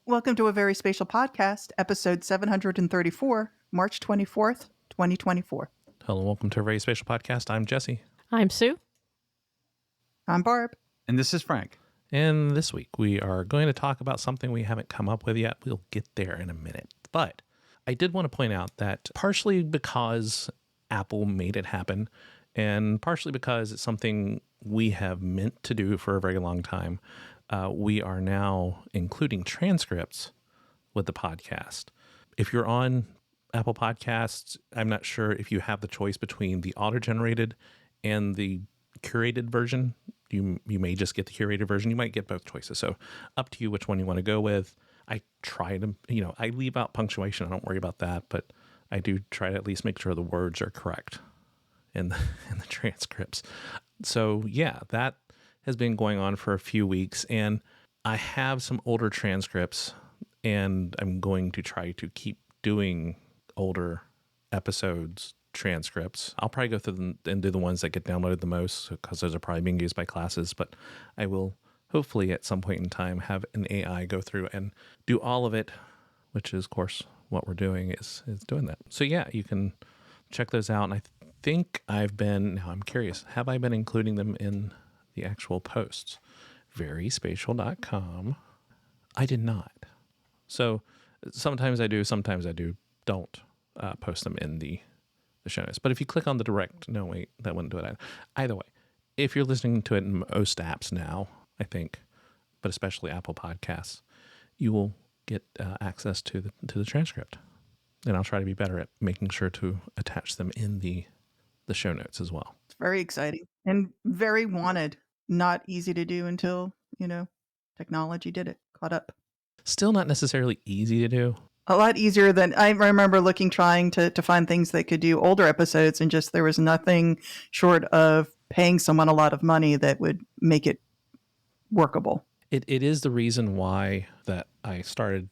Welcome to a Very Spatial Podcast, episode 734, March 24th, 2024. Hello, welcome to a Very Spatial Podcast. I'm Jesse. I'm Sue. I'm Barb. And this is Frank. And this week we are going to talk about something we haven't come up with yet. We'll get there in a minute. But I did want to point out that partially because Apple made it happen, and partially because it's something we have meant to do for a very long time, we are now including transcripts with the podcast. If you're on Apple Podcasts, I'm not sure if you have the choice between the auto-generated and the curated version. You may just get the curated version. You might get both choices. So up to you which one you want to go with. I try to, I leave out punctuation. I don't worry about that, but I do try to at least make sure the words are correct in the transcripts. So yeah, that has been going on for a few weeks, and I have some older transcripts, and I'm going to try to keep doing older episodes transcripts. I'll probably go through them and do the ones that get downloaded the most because those are probably being used by classes, but I will hopefully at some point in time have an AI go through and do all of it, which is of course what we're doing is doing that. So yeah, you can check those out. And I think now I'm curious, have I been including them in the actual posts? VerySpatial.com. I did not. So sometimes I do, sometimes I don't post them in the show notes. But if you click on the direct, no, wait, that wouldn't do it either way. If you're listening to it in most apps now, I think, but especially Apple Podcasts, you will get access to the transcript. And I'll try to be better at making sure to attach them in the show notes as well. It's very exciting and very wanted. Not easy to do until, technology did it, caught up. Still not necessarily easy to do. A lot easier than I remember trying to find things that could do older episodes, and just there was nothing short of paying someone a lot of money that would make it workable. It is the reason why that I started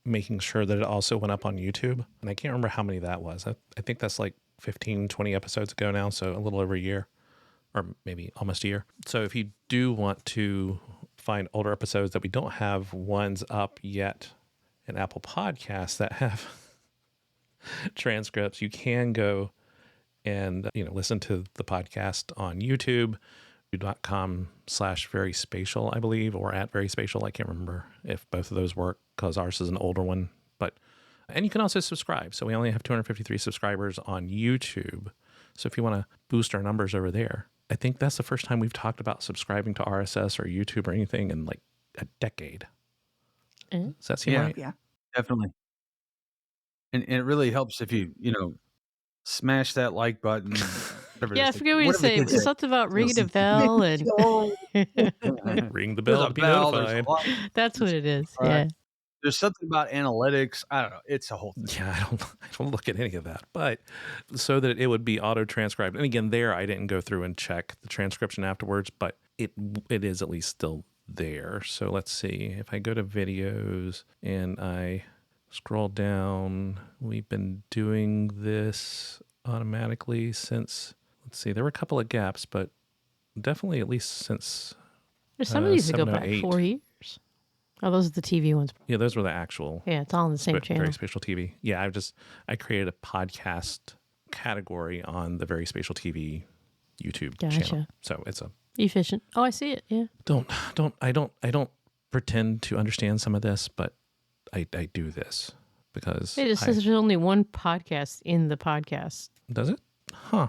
making sure that it also went up on YouTube. And I can't remember how many that was. I think that's like 15, 20 episodes ago now, so a little over a year. Or maybe almost a year. So if you do want to find older episodes that we don't have ones up yet in Apple Podcasts that have transcripts, you can go and listen to the podcast on youtube.com/VerySpatial, I believe, or at VerySpatial. I can't remember if both of those work because ours is an older one. And you can also subscribe. So we only have 253 subscribers on YouTube. So if you want to boost our numbers over there, I think that's the first time we've talked about subscribing to RSS or YouTube or anything in like a decade. Does that seem right? Yeah, Definitely. And it really helps if you, smash that like button. Yeah, I forget what you say. Something about ringing a bell and ring the bell to be notified. That's what it is. Right. Yeah. There's something about analytics. I don't know. It's a whole thing. Yeah, I don't look at any of that. But so that it would be auto-transcribed. And again, there I didn't go through and check the transcription afterwards, but it is at least still there. So let's see. If I go to videos and I scroll down, we've been doing this automatically since, let's see, there were a couple of gaps, but definitely at least since There's some of these that go back 4 years. Oh, those are the TV ones. Yeah, those were the actual. Yeah, it's all on the same channel. Very Spatial TV. Yeah, I created a podcast category on the Very Spatial TV YouTube channel. So it's efficient. Oh, I see it. Yeah. I don't pretend to understand some of this, but I do this because It just says there's only one podcast in the podcast. Does it? Huh.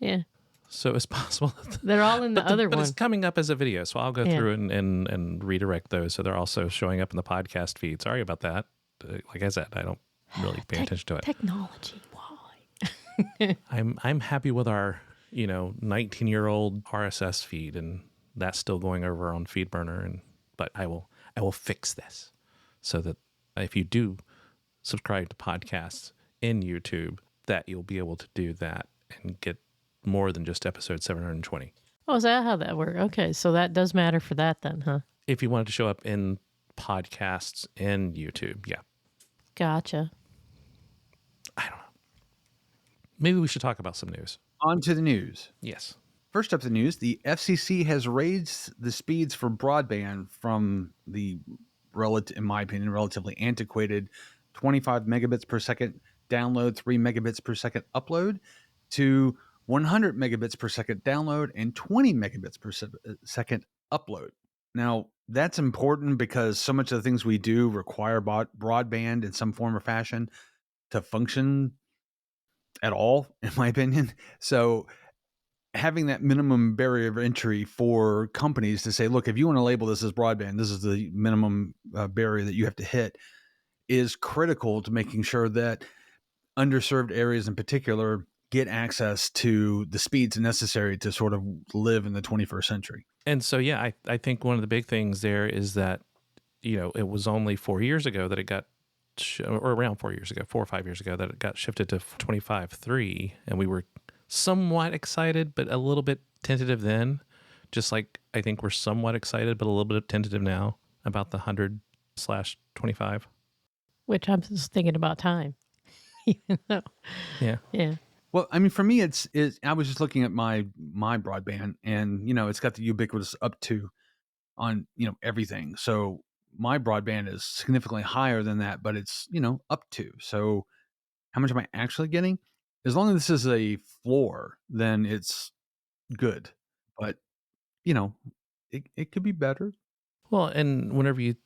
Yeah. So it's possible. They're all in the other one. But it's coming up as a video, so I'll go through and redirect those so they're also showing up in the podcast feed. Sorry about that. Like I said, I don't really pay attention to it. Technology, why? I'm happy with our 19-year-old RSS feed, and that's still going over on FeedBurner. But I will fix this so that if you do subscribe to podcasts in YouTube, that you'll be able to do that and get more than just episode 720. Oh, is that how that works? Okay, so that does matter for that then, huh? If you wanted to show up in podcasts and YouTube, yeah. Gotcha. I don't know. Maybe we should talk about some news. On to the news. Yes. First up the news, the FCC has raised the speeds for broadband from the in my opinion, relatively antiquated 25 megabits per second download, 3 megabits per second upload to 100 megabits per second download and 20 megabits per second upload. Now, that's important because so much of the things we do require broadband in some form or fashion to function at all, in my opinion. So having that minimum barrier of entry for companies to say, look, if you want to label this as broadband, this is the minimum barrier that you have to hit, is critical to making sure that underserved areas in particular get access to the speeds necessary to sort of live in the 21st century. And so, yeah, I think one of the big things there is that, it was only 4 years ago that it got, or around 4 years ago, 4 or 5 years ago, that it got shifted to 25.3, and we were somewhat excited, but a little bit tentative then. Just like I think we're somewhat excited, but a little bit tentative now about the 100/25. Which I'm just thinking about time. Even though, yeah. Well, I mean, for me, it's I was just looking at my broadband, and it's got the ubiquitous up to on everything. So my broadband is significantly higher than that, but it's up to. So how much am I actually getting? As long as this is a floor, then it's good. But it could be better. Well, and whenever you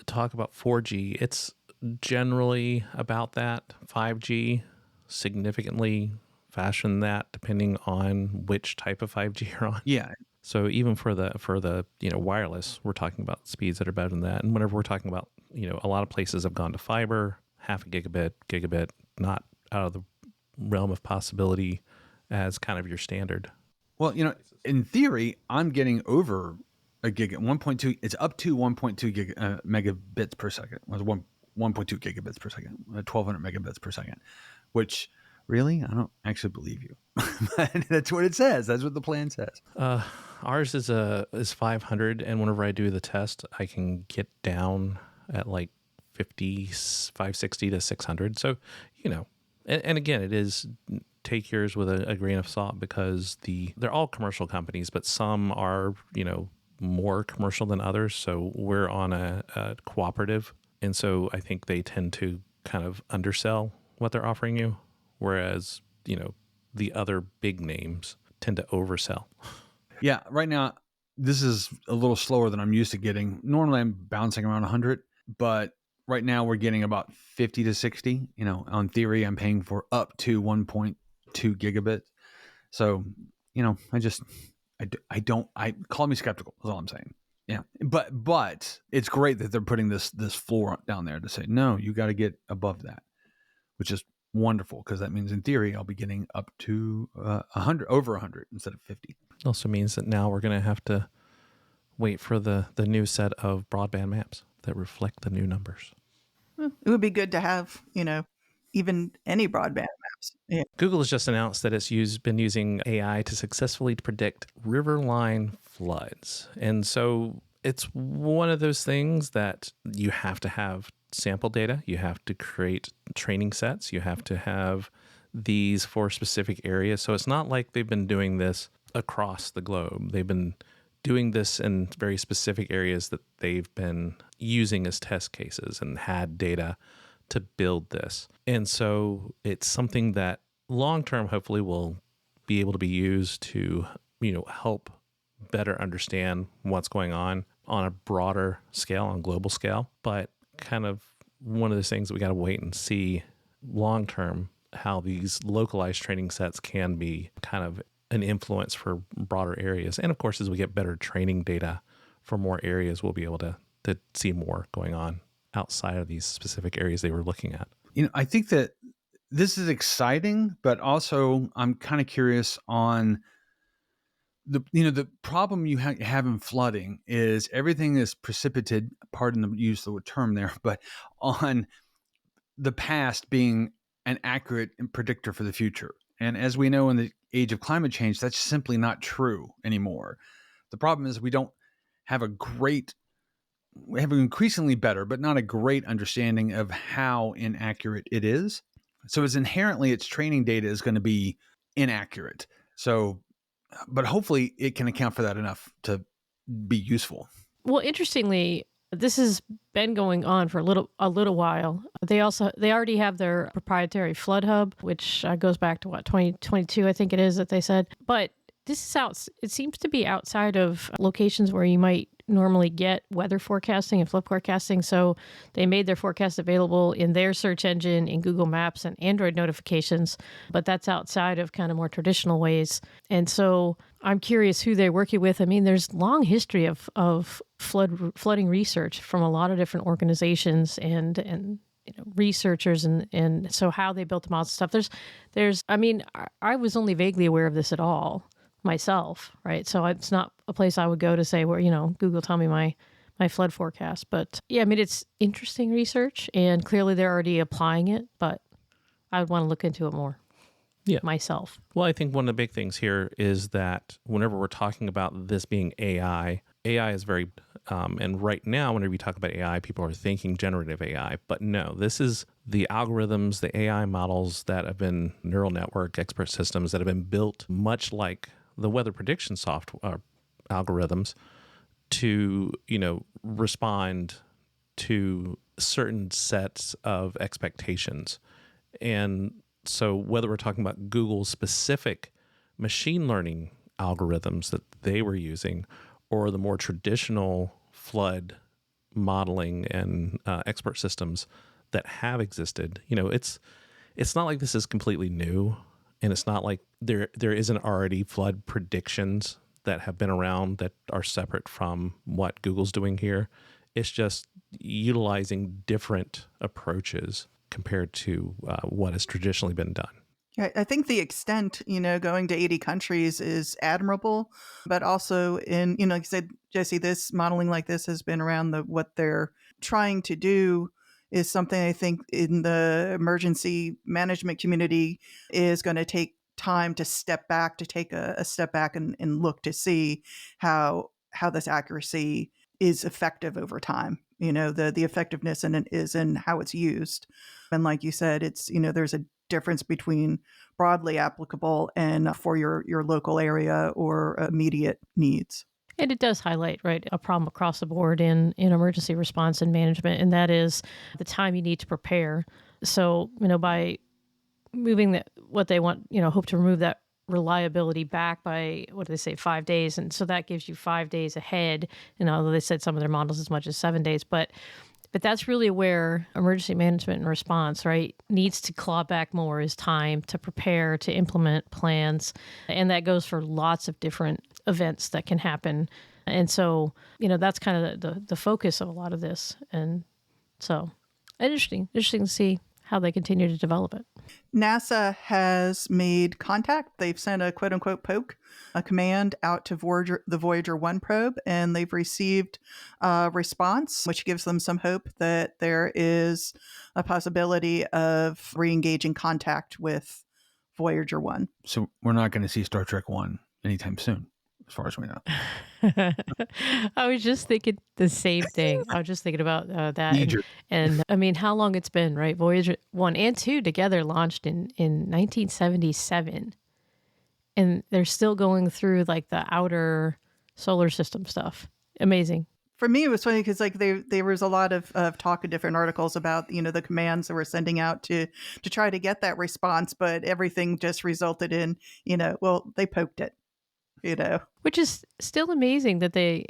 talk about 4G, it's generally about that. 5G significantly faster than that, depending on which type of 5G you're on. Yeah. So even for the wireless, we're talking about speeds that are better than that. And whenever we're talking about a lot of places have gone to fiber, half a gigabit, not out of the realm of possibility as kind of your standard. Well, in theory, I'm getting over a gig at 1.2. It's up to 1.2 megabits per second. It was 1.2 gigabits per second, 1,200 megabits per second, which really, I don't actually believe you. But that's what it says. That's what the plan says. Ours is 500, and whenever I do the test, I can get down at like 560 to 600. So, and again, it is, take yours with a grain of salt, because they're all commercial companies, but some are, more commercial than others. So we're on a cooperative. And so I think they tend to kind of undersell what they're offering you. Whereas, the other big names tend to oversell. Yeah. Right now, this is a little slower than I'm used to getting. Normally I'm bouncing around 100, but right now we're getting about 50 to 60. On theory, I'm paying for up to 1.2 gigabit. So, I call me skeptical. That's all I'm saying. Yeah. But it's great that they're putting this floor down there to say, no, you got to get above that, which is wonderful, because that means in theory I'll be getting up to 100, over 100 instead of 50. It also means that now we're going to have to wait for the new set of broadband maps that reflect the new numbers. It would be good to have, even any broadband maps. Yeah. Google has just announced that it's been using AI to successfully predict riverline floods. And so it's one of those things that you have to have sample data. You have to create training sets. You have to have these for specific areas. So it's not like they've been doing this across the globe. They've been doing this in very specific areas that they've been using as test cases and had data to build this. And so it's something that long-term hopefully will be able to be used to, help better understand what's going on a broader scale, on a global scale. But kind of one of those things that we got to wait and see long-term, how these localized training sets can be kind of an influence for broader areas. And of course, as we get better training data for more areas, we'll be able to see more going on outside of these specific areas they were looking at. I think that this is exciting, but also I'm kind of curious on the problem you have in flooding is everything is precipitated, pardon the use of the term there, but on the past being an accurate predictor for the future. And as we know, in the age of climate change, that's simply not true anymore. The problem is we have an increasingly better, but not a great understanding of how inaccurate it is. So its training data is going to be inaccurate. So, but hopefully it can account for that enough to be useful. Well, interestingly, This has been going on for a little while. They already have their proprietary flood hub, which goes back to 2022, I think it is that they said. But this is out. It seems to be outside of locations where you might normally get weather forecasting and flood forecasting. So they made their forecast available in their search engine, in Google Maps and Android notifications, but that's outside of kind of more traditional ways. And so I'm curious who they're working with. I mean, there's long history of flooding research from a lot of different organizations and researchers and so how they built the models and stuff. There's I mean, I was only vaguely aware of this at all myself, right? So it's not a place I would go to say where, Google, tell me my flood forecast. But yeah, I mean, it's interesting research and clearly they're already applying it, but I would want to look into it more myself. Well, I think one of the big things here is that whenever we're talking about this being AI is very, and right now, whenever you talk about AI, people are thinking generative AI, but no, this is the algorithms, the AI models that have been neural network expert systems that have been built much like the weather prediction software algorithms to, respond to certain sets of expectations. And so whether we're talking about Google's specific machine learning algorithms that they were using or the more traditional flood modeling and expert systems that have existed, it's not like this is completely new. And it's not like there isn't already flood predictions that have been around that are separate from what Google's doing here. It's just utilizing different approaches compared to what has traditionally been done. Yeah, I think the extent, going to 80 countries is admirable, but also in, like you said, Jesse, this modeling like this has been around. What they're trying to do is something I think in the emergency management community is going to take time to step back, to take a step back and look to see how this accuracy is effective over time. The effectiveness in it is in how it's used. And like you said, it's, there's a difference between broadly applicable and for your local area or immediate needs. And it does highlight, right, a problem across the board in emergency response and management, and that is the time you need to prepare. So, by moving what they want, hope to remove that reliability back by, 5 days. And so that gives you 5 days ahead. And although they said some of their models as much as 7 days, but that's really where emergency management and response, right, needs to claw back more is time to prepare, to implement plans. And that goes for lots of different events that can happen. And so, that's kind of the focus of a lot of this. And so interesting to see how they continue to develop it. NASA has made contact. They've sent a quote unquote poke, a command out to the Voyager 1 probe, and they've received a response, which gives them some hope that there is a possibility of re-engaging contact with Voyager 1. So we're not going to see Star Trek 1 anytime soon, as far as we know. I was just thinking the same thing. I was just thinking about that. And I mean, how long it's been, right? Voyager 1 and 2 together launched in 1977. And they're still going through like the outer solar system stuff. Amazing. For me, it was funny because there was a lot of talk in different articles about, the commands that we're sending out to try to get that response. But everything just resulted in, they poked it. Which is still amazing that they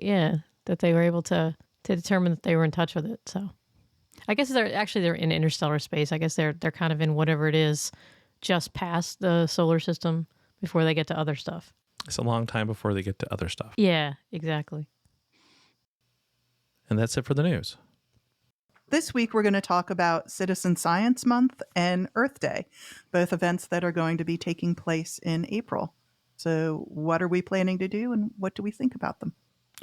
were able to determine that they were in touch with it. So I guess they're in interstellar space. I guess they're kind of in whatever it is just past the solar system before they get to other stuff. It's a long time before they get to other stuff. Yeah, exactly. And that's it for the news. This week, we're going to talk about Citizen Science Month and Earth Day, both events that are going to be taking place in April. So what are we planning to do and what do we think about them?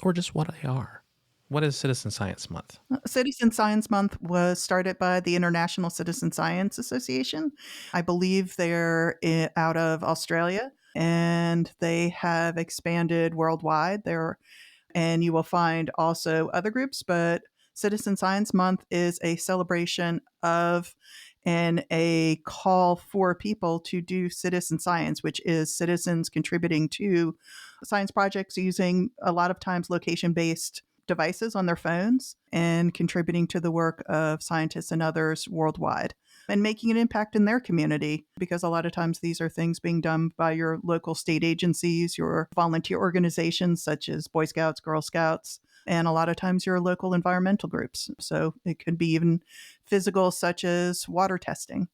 Or just what they are. What is Citizen Science Month? Citizen Science Month was started by the International Citizen Science Association. I believe they're out of Australia and they have expanded worldwide. And you will find also other groups, but Citizen Science Month is a celebration of and a call for people to do citizen science, which is citizens contributing to science projects using a lot of times location-based devices on their phones and contributing to the work of scientists and others worldwide and making an impact in their community, because a lot of times these are things being done by your local state agencies, your volunteer organizations such as Boy Scouts, Girl Scouts, and a lot of times your local environmental groups. So it could be even physical, such as water testing.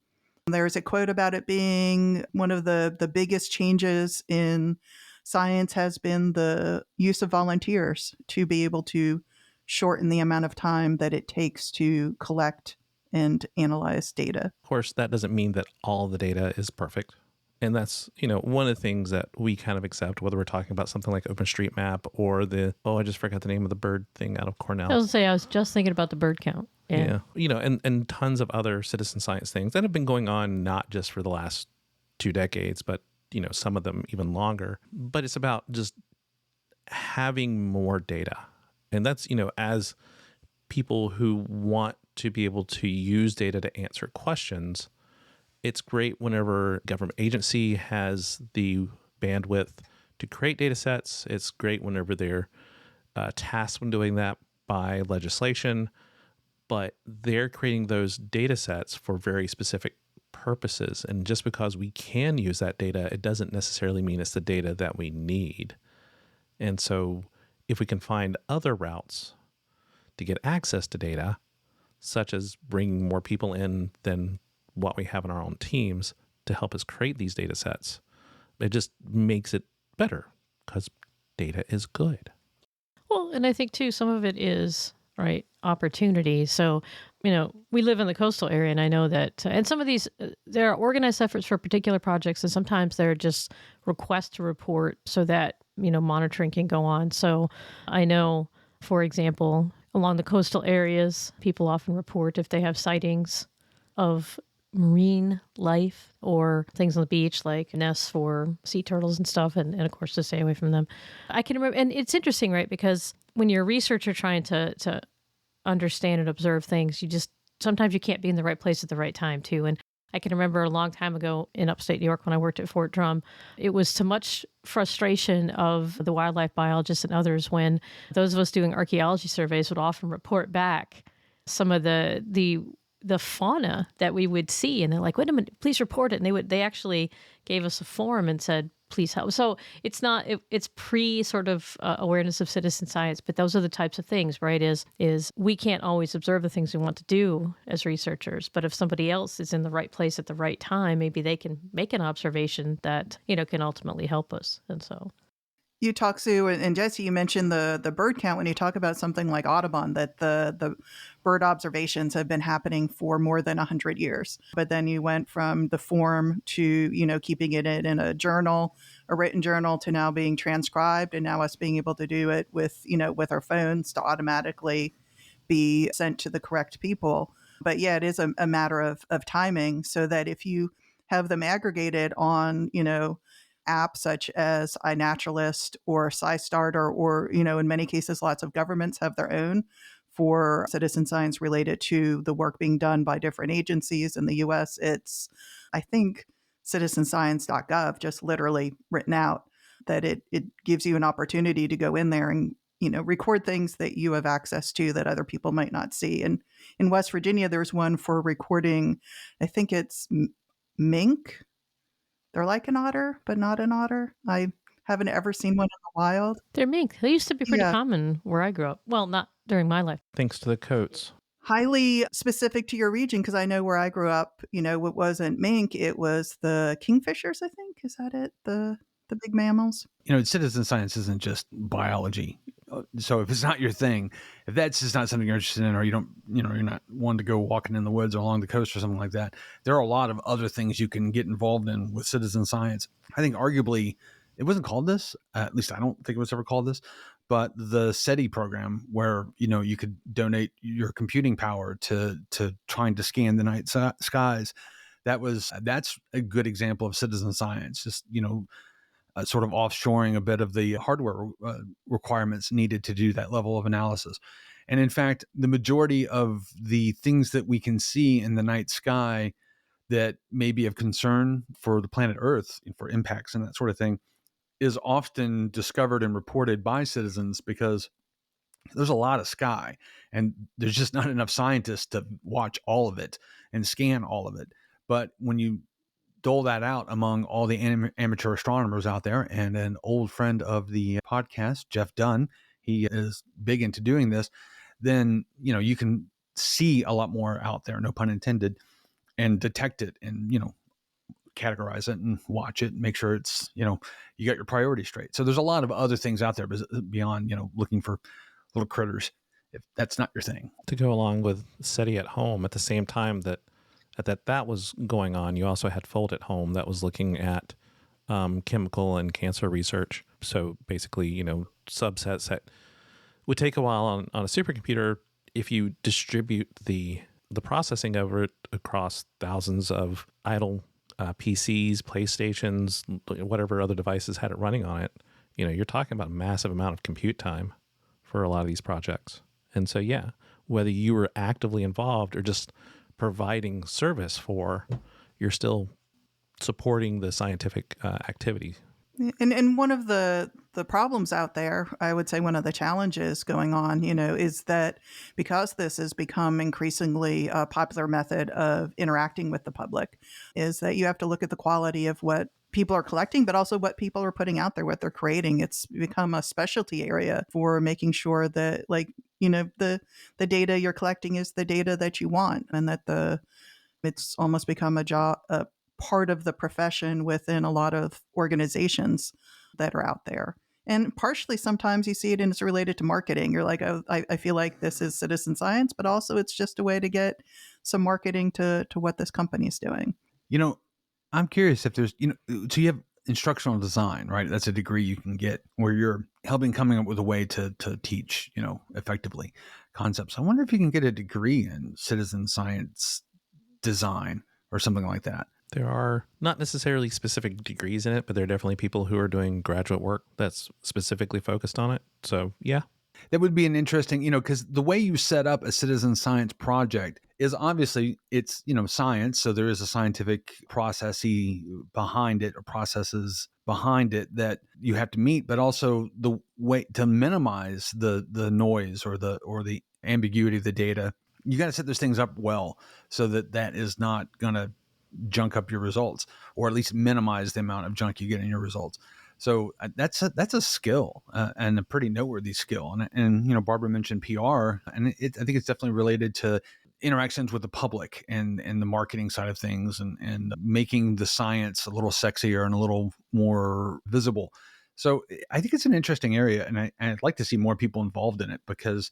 There's a quote about it being one of the biggest changes in science has been the use of volunteers to be able to shorten the amount of time that it takes to collect and analyze data. Of course, that doesn't mean that all the data is perfect. And that's, one of the things that we kind of accept, whether we're talking about something like OpenStreetMap or I just forgot the name of the bird thing out of Cornell. I was just thinking about the bird count. Yeah. And tons of other citizen science things that have been going on, not just for the last 2 decades, but, some of them even longer. But it's about just having more data. And that's, as people who want to be able to use data to answer questions, it's great whenever a government agency has the bandwidth to create data sets. It's great whenever they're tasked when doing that by legislation, but they're creating those data sets for very specific purposes. And just because we can use that data, it doesn't necessarily mean it's the data that we need. And so if we can find other routes to get access to data, such as bringing more people in than what we have in our own teams to help us create these data sets, it just makes it better because data is good. Well, and I think too, some of it is, right, opportunity. So, we live in the coastal area, and I know that, and some of these, there are organized efforts for particular projects, and sometimes they're just requests to report so that, monitoring can go on. So I know, for example, along the coastal areas, people often report if they have sightings of marine life or things on the beach, like nests for sea turtles and stuff, and of course to stay away from them. I can remember, and it's interesting, right? Because when you're a researcher trying to understand and observe things, sometimes you can't be in the right place at the right time too. And I can remember a long time ago in upstate New York when I worked at Fort Drum, it was to much frustration of the wildlife biologists and others when those of us doing archaeology surveys would often report back some of the fauna that we would see, and they're like, "Wait a minute, please report it." And they actually gave us a form and said, "Please help." So it's pre sort of awareness of citizen science, but those are the types of things, right? Is we can't always observe the things we want to do as researchers, but if somebody else is in the right place at the right time, maybe they can make an observation that can ultimately help us. And so. You talk, Sue, and Jesse, you mentioned the bird count when you talk about something like Audubon, that the bird observations have been happening for more than 100 years. But then you went from the form to, keeping it in a journal, a written journal, to now being transcribed, and now us being able to do it with our phones to automatically be sent to the correct people. But yeah, it is a matter of timing, so that if you have them aggregated on, apps such as iNaturalist or SciStarter, or, in many cases, lots of governments have their own for citizen science related to the work being done by different agencies. In the US, it's, I think, citizenscience.gov, just literally written out, that it gives you an opportunity to go in there and, record things that you have access to that other people might not see. And in West Virginia, there's one for recording, I think it's mink. They're like an otter, but not an otter. I haven't ever seen one in the wild. They're mink. They used to be pretty Yeah. common where I grew up. Well, not during my life. Thanks to the coats. Highly specific to your region, because I know where I grew up, it wasn't mink, it was the kingfishers, I think. Is that it? The big mammals? Citizen science isn't just biology. So if it's not your thing, if that's just not something you're interested in, or you don't, you're not one to go walking in the woods or along the coast or something like that, there are a lot of other things you can get involved in with citizen science. I think arguably it wasn't called this, at least I don't think it was ever called this, but the SETI program, where, you could donate your computing power to trying to scan the night skies. That's a good example of citizen science. Just, sort of offshoring a bit of the hardware requirements needed to do that level of analysis. And in fact, the majority of the things that we can see in the night sky that may be of concern for the planet Earth, for impacts and that sort of thing, is often discovered and reported by citizens, because there's a lot of sky, and there's just not enough scientists to watch all of it and scan all of it. But when you dole that out among all the amateur astronomers out there, and an old friend of the podcast, Jeff Dunn, he is big into doing this, then, you can see a lot more out there, no pun intended, and detect it and, categorize it and watch it and make sure it's, you got your priorities straight. So there's a lot of other things out there beyond, looking for little critters, if that's not your thing. To go along with SETI at home, at the same time that was going on, you also had Fold at Home that was looking at chemical and cancer research. So basically, subsets that would take a while on a supercomputer. If you distribute the processing over it across thousands of idle PCs, PlayStations, whatever other devices had it running on it, you're talking about a massive amount of compute time for a lot of these projects. And so, yeah, whether you were actively involved or just providing service for, you're still supporting the scientific activity. And one of the problems out there, I would say one of the challenges going on, is that because this has become increasingly a popular method of interacting with the public, is that you have to look at the quality of what people are collecting, but also what people are putting out there, what they're creating. It's become a specialty area for making sure that, the data you're collecting is the data that you want, and that it's almost become a part of the profession within a lot of organizations that are out there. And partially, sometimes you see it and it's related to marketing. You're like, oh, I feel like this is citizen science, but also it's just a way to get some marketing to what this company is doing. I'm curious if there's, so you have instructional design, right? That's a degree you can get where you're coming up with a way to teach, effectively concepts. I wonder if you can get a degree in citizen science design or something like that. There are not necessarily specific degrees in it, but there are definitely people who are doing graduate work that's specifically focused on it. So, yeah. That would be an interesting, because the way you set up a citizen science project is obviously it's, science. So there is a scientific processy behind it, or processes behind it that you have to meet, but also the way to minimize the noise or the ambiguity of the data. You got to set those things up well so that is not going to junk up your results, or at least minimize the amount of junk you get in your results. So that's a skill, and a pretty noteworthy skill. And Barbara mentioned PR, and I think it's definitely related to interactions with the public and the marketing side of things, and making the science a little sexier and a little more visible. So I think it's an interesting area, and I'd like to see more people involved in it, because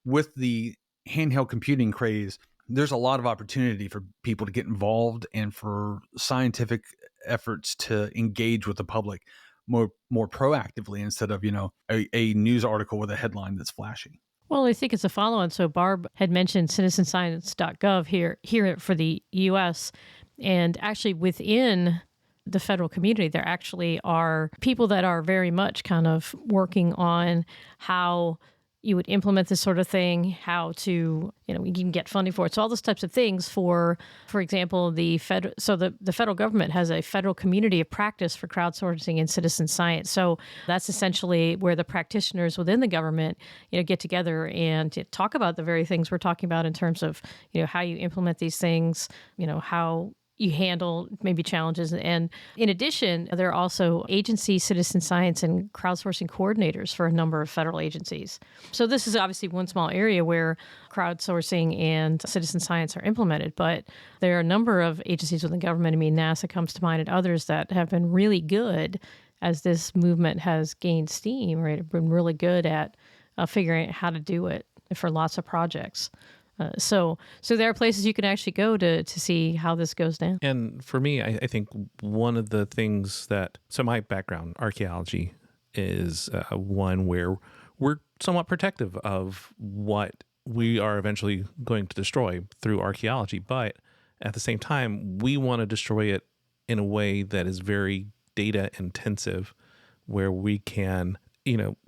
with the handheld computing craze, there's a lot of opportunity for people to get involved and for scientific efforts to engage with the public more proactively, instead of, a news article with a headline that's flashy. Well, I think it's a follow-on. So Barb had mentioned citizenscience.gov here for the U.S., and actually within the federal community, there actually are people that are very much kind of working on how you would implement this sort of thing, how to, you can get funding for it. So all those types of things for example, the federal government has a federal community of practice for crowdsourcing and citizen science. So that's essentially where the practitioners within the government, get together and talk about the very things we're talking about in terms of, how you implement these things, how you handle maybe challenges. And in addition, there are also agency citizen science and crowdsourcing coordinators for a number of federal agencies. So this is obviously one small area where crowdsourcing and citizen science are implemented, but there are a number of agencies within government. I mean, NASA comes to mind, and others that have been really good as this movement has gained steam, right? Have been really good at figuring out how to do it for lots of projects. So there are places you can actually go to see how this goes down. And for me, I think one of the things so my background, archaeology, is one where we're somewhat protective of what we are eventually going to destroy through archaeology. But at the same time, we want to destroy it in a way that is very data intensive, where we can,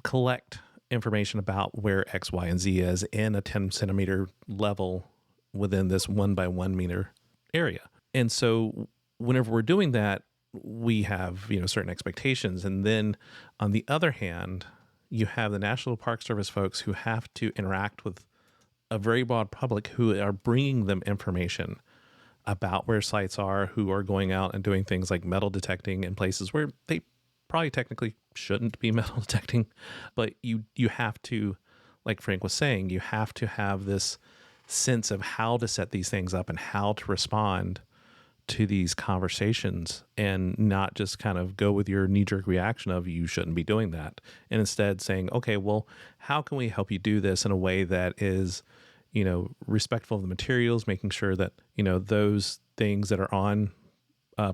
collect information about where X, Y, and Z is in a 10 centimeter level within this 1 by 1 meter area. And so whenever we're doing that, we have, certain expectations. And then on the other hand, you have the National Park Service folks who have to interact with a very broad public who are bringing them information about where sites are, who are going out and doing things like metal detecting in places where they probably technically shouldn't be metal detecting. But you have to, like Frank was saying, you have to have this sense of how to set these things up and how to respond to these conversations, and not just kind of go with your knee-jerk reaction of you shouldn't be doing that, and instead saying, okay, well, how can we help you do this in a way that is, respectful of the materials, making sure that, those things that are on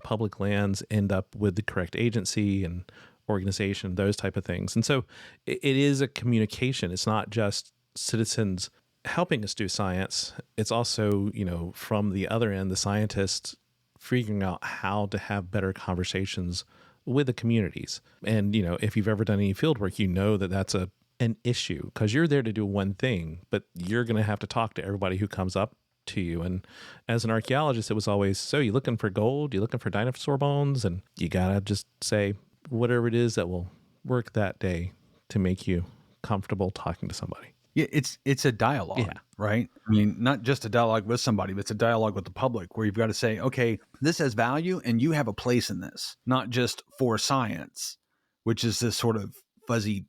public lands end up with the correct agency and organization, those type of things. And so it is a communication. It's not just citizens helping us do science. It's also, from the other end, the scientists figuring out how to have better conversations with the communities. And, if you've ever done any field work, that that's an issue, because you're there to do one thing, but you're going to have to talk to everybody who comes up to you. And as an archaeologist, it was always, so you looking for gold? You looking for dinosaur bones? And you got to just say whatever it is that will work that day to make you comfortable talking to somebody. Yeah, it's a dialogue, right? I mean, not just a dialogue with somebody, but it's a dialogue with the public where you've got to say, okay, this has value and you have a place in this, not just for science, which is this sort of fuzzy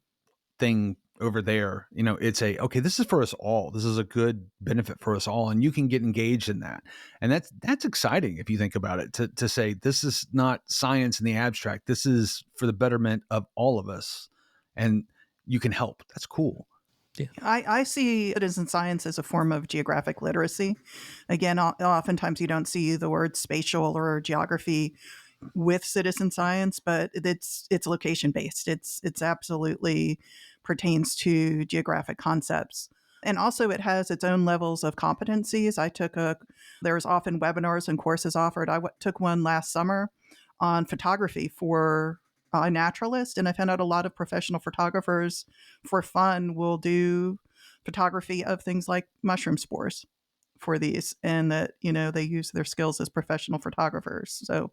thing over there. Okay, this is for us all. This is a good benefit for us all, and you can get engaged in that. And that's exciting if you think about it, to say this is not science in the abstract. This is for the betterment of all of us, and you can help. That's cool. Yeah. I see citizen science as a form of geographic literacy. Again, oftentimes you don't see the word spatial or geography with citizen science, but it's location based. It's absolutely pertains to geographic concepts. And also it has its own levels of competencies. There's often webinars and courses offered. I took one last summer on photography for a naturalist, and I found out a lot of professional photographers for fun will do photography of things like mushroom spores for these, and that, they use their skills as professional photographers. So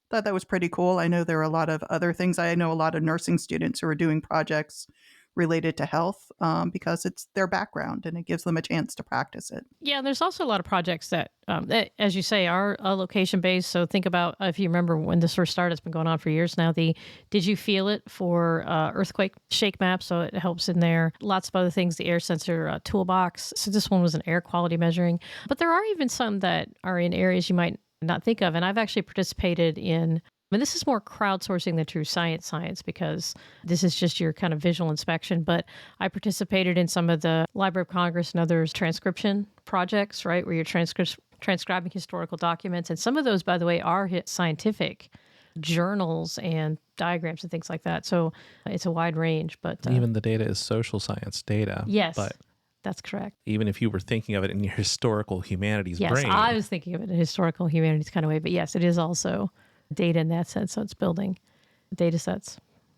thought that was pretty cool. I know there are a lot of other things. I know a lot of nursing students who are doing projects related to health because it's their background and it gives them a chance to practice it. Yeah, there's also a lot of projects that, as you say, are location-based. So think about, if you remember when this first started, it's been going on for years now, the Did You Feel It for earthquake shake map, so it helps in there. Lots of other things, the air sensor toolbox. So this one was an air quality measuring. But there are even some that are in areas you might not think of. And I've actually participated in, this is more crowdsourcing than true science, because this is just your kind of visual inspection. But I participated in some of the Library of Congress and others transcription projects, right, where you're transcribing historical documents. And some of those, by the way, are scientific journals and diagrams and things like that. So it's a wide range. But even the data is social science data. Yes. But that's correct. Even if you were thinking of it in your historical humanities brain. Yes, I was thinking of it in a historical humanities kind of way. But yes, it is also data in that sense. So it's building data sets.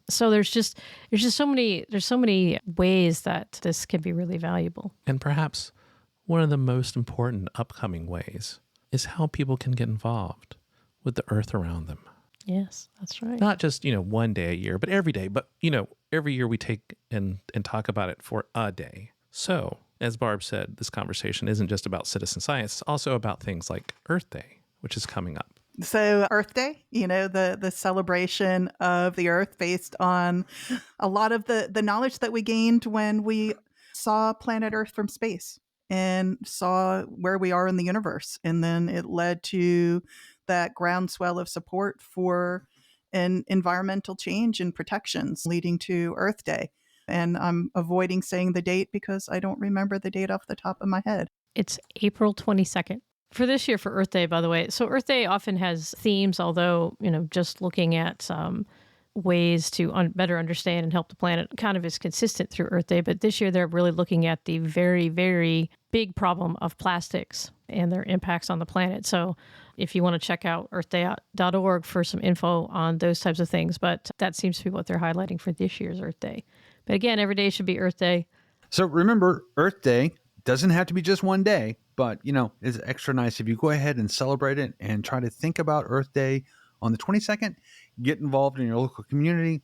So there's just so many ways that this can be really valuable. And perhaps one of the most important upcoming ways is how people can get involved with the earth around them. Yes, that's right. Not just, one day a year, but every day. But, every year we take and talk about it for a day. So, as Barb said, this conversation isn't just about citizen science. It's also about things like Earth Day, which is coming up. So Earth Day, the celebration of the Earth based on a lot of the knowledge that we gained when we saw planet Earth from space and saw where we are in the universe. And then it led to that groundswell of support for an environmental change and protections leading to Earth Day. And I'm avoiding saying the date because I don't remember the date off the top of my head. It's April 22nd. For this year, for Earth Day, by the way. So Earth Day often has themes, although, just looking at ways to better understand and help the planet kind of is consistent through Earth Day. But this year, they're really looking at the very, very big problem of plastics and their impacts on the planet. So if you want to check out earthday.org for some info on those types of things. But that seems to be what they're highlighting for this year's Earth Day. But again, every day should be Earth Day. So remember, Earth Day doesn't have to be just one day, but, it's extra nice if you go ahead and celebrate it and try to think about Earth Day on the 22nd, get involved in your local community,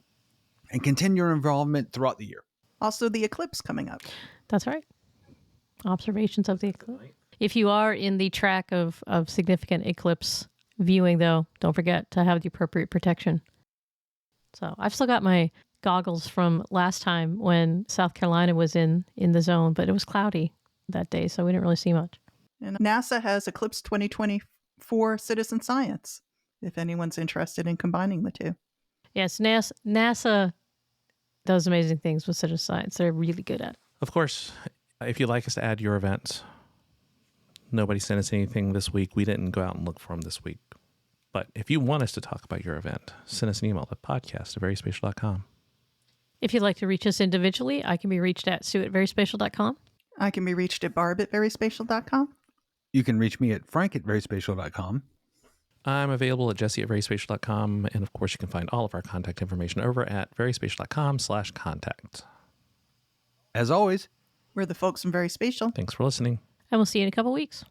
and continue your involvement throughout the year. Also, the eclipse coming up. That's right. Observations of the eclipse. If you are in the track of significant eclipse viewing, though, don't forget to have the appropriate protection. So I've still got my goggles from last time when South Carolina was in the zone, but it was cloudy that day, so we didn't really see much. And NASA has Eclipse 2024 Citizen Science, if anyone's interested in combining the two. Yes, NASA does amazing things with citizen science. They're really good at it. Of course, if you'd like us to add your event, nobody sent us anything this week. We didn't go out and look for them this week. But if you want us to talk about your event, send us an email at podcast@veryspatial.com. If you'd like to reach us individually, I can be reached at sue@veryspatial.com. I can be reached at barb@veryspatial.com. You can reach me at frank@veryspatial.com. I'm available at jesse@veryspatial.com. And of course, you can find all of our contact information over at veryspatial.com/contact. As always, We're the folks from Very Spatial. Thanks for listening. And we'll see you in a couple weeks.